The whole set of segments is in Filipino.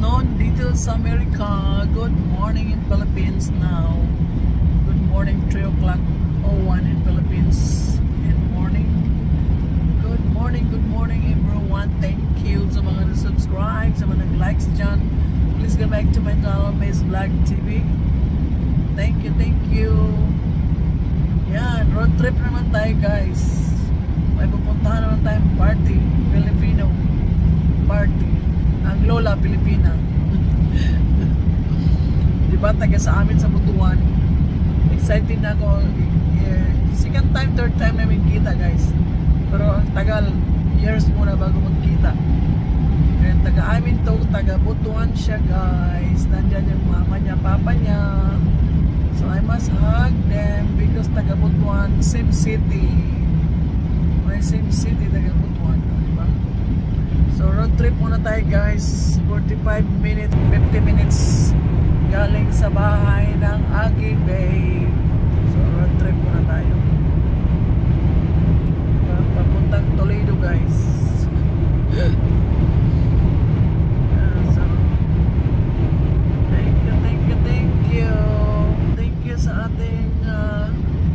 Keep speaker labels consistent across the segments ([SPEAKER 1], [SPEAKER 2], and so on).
[SPEAKER 1] afternoon dito sa America. Good morning in Philippines now. Good morning, 3 o'clock 01 in Philippines in morning. Good morning everyone. Thank you sa mga nag-subscribe, sa mga nag-likes dyan. Please go back to my channel, Miss Vlog TV. Thank you. Yan, road trip naman tayo guys. May pupuntahan naman tayong party, Filipino party. Ang Lola Pilipina. Diba taga sa amin sa Butuan. Excited na ako. Second time, third time namin kita guys. Pero ang tagal, years muna bago magkita. Kaya taga amin to, taga Butuan siya guys. Nandyan yung mama niya, papa niya. So I must hug them because taga Butuan, same city. May same city taga Butuan. Diba? So road trip muna tayo guys. 45 minutes, 50 minutes galing sa bahay ng aking babe. So road trip muna tayo. Papuntang Toledo guys. So thank you. Thank you sa ating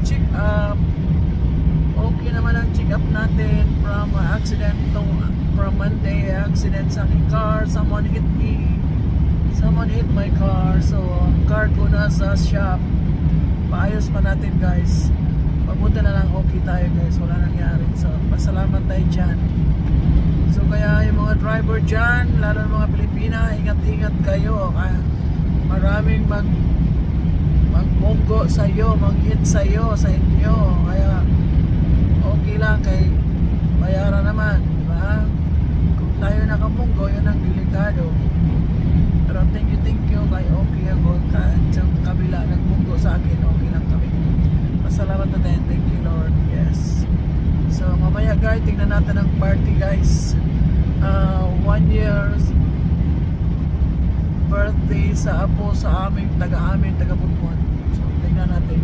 [SPEAKER 1] check up. Okay naman ang check up natin from accident to from Monday accident sa aking car. Someone hit my car, so car ko nasa shop. Paayos pa natin guys. Mabuti na lang okay tayo guys, wala nangyari, so pasalamat tayo dyan. So kaya yung mga driver dyan, lalo ng mga Pilipina, ingat kayo. Maraming magmunggo sa'yo, mag-hit sa'yo, sa inyo. Kaya okay lang, kay bayaran naman, diba? Kung tayo nakamunggo, yun ang delikado. Pero thank you, kay okay ako. Sa kabila nagmunggo sa akin, okay lang kami. Pasalamat natin, thank you Lord. Yes. So mamaya guys, tingnan natin ang party guys. 1 year's birthday sa apo sa aming taga Butuan. So tingnan natin.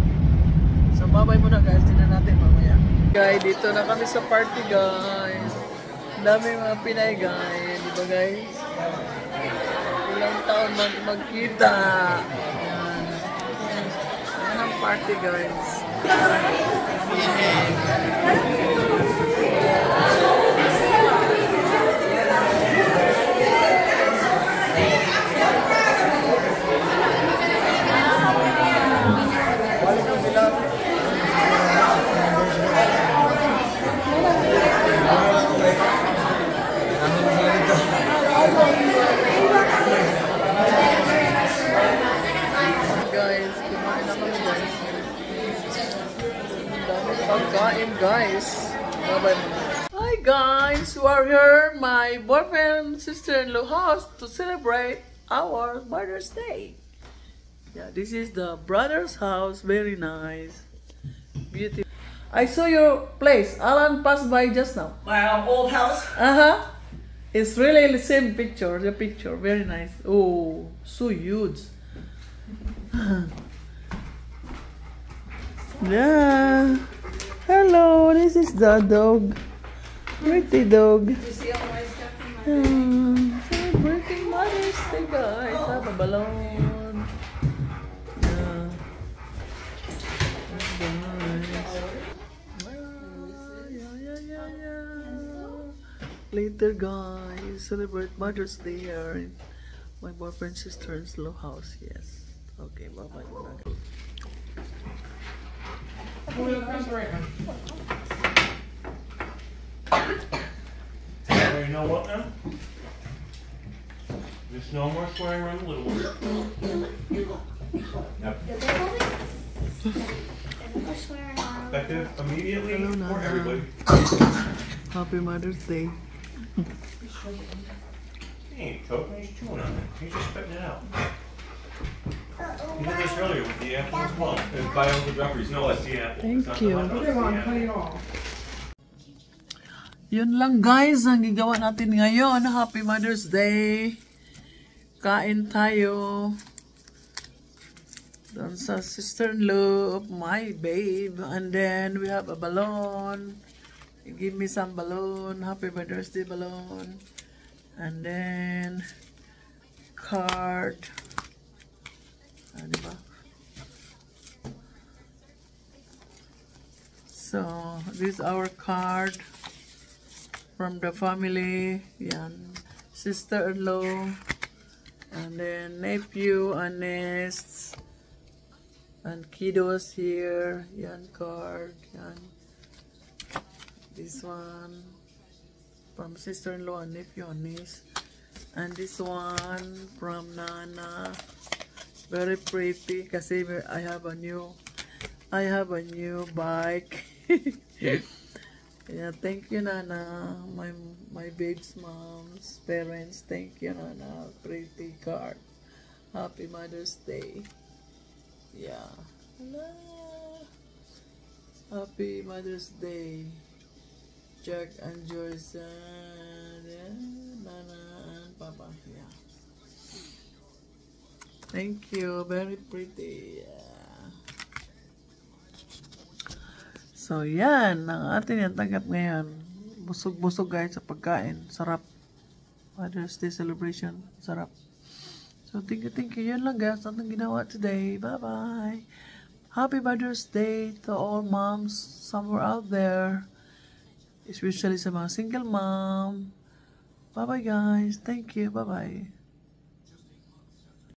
[SPEAKER 1] So bye-bye muna guys, tingnan natin mamaya. Guys, dito na kami sa party guys. Dami mga Pinay guys, di ba guys? Ilang taon magkita. Yan ang party guys. Guys, bye-bye. Hi guys, we are here my boyfriend sister-in-law house to celebrate our Mother's Day. Yeah, this is the brother's house, very nice, beautiful. I saw your place. Alan passed by just now.
[SPEAKER 2] My old house.
[SPEAKER 1] It's really the same picture. The picture, very nice. Oh, so huge. Yeah. Hello, this is the dog. Pretty dog. Celebrating Mother's Day, guys. Have a balloon. Yeah. Yeah. Later, guys, celebrate Mother's Day here in my boyfriend's sister-in-law house. Yes. Okay, bye-bye.
[SPEAKER 2] You know what now? Just no more swearing around the little one. Yep. Effective immediately for everybody.
[SPEAKER 1] Happy Mother's Day.
[SPEAKER 2] He ain't choking, he's chewing on it. He's just spitting it out. You did this earlier with the apple as well. It's biodegradable. No, it's the apple.
[SPEAKER 1] Thank you. Yun lang guys ang gigawa natin ngayon. Happy Mother's Day. Kain tayo. Doon sa sister-in-law of my babe. And then we have a balloon. Give me some balloon. Happy Mother's Day balloon. And then card. Diba? So, this is our card from the family. Yan. Sister-in-law. And then nephew and niece. And kiddos here. Yan card. Yan. This one from sister-in-law and nephew and niece. And this one from Nana. Very pretty kasi I have a new bike. Yeah, thank you Nana, my babe's mom's parents. Thank you Nana, pretty card. Happy Mother's Day. Yeah. Happy Mother's Day. Jack and Joyce and Nana and Papa. Yeah. Thank you. Very pretty. Yeah. So, yan. Ang atin yung tanggap ngayon. Busog-busog guys sa pagkain. Sarap. Mother's Day celebration. Sarap. So, thank you. Yan lang guys. Ang ginawa today. Bye-bye. Happy Mother's Day to all moms somewhere out there. Especially sa mga single mom. Bye-bye guys. Thank you. Bye-bye.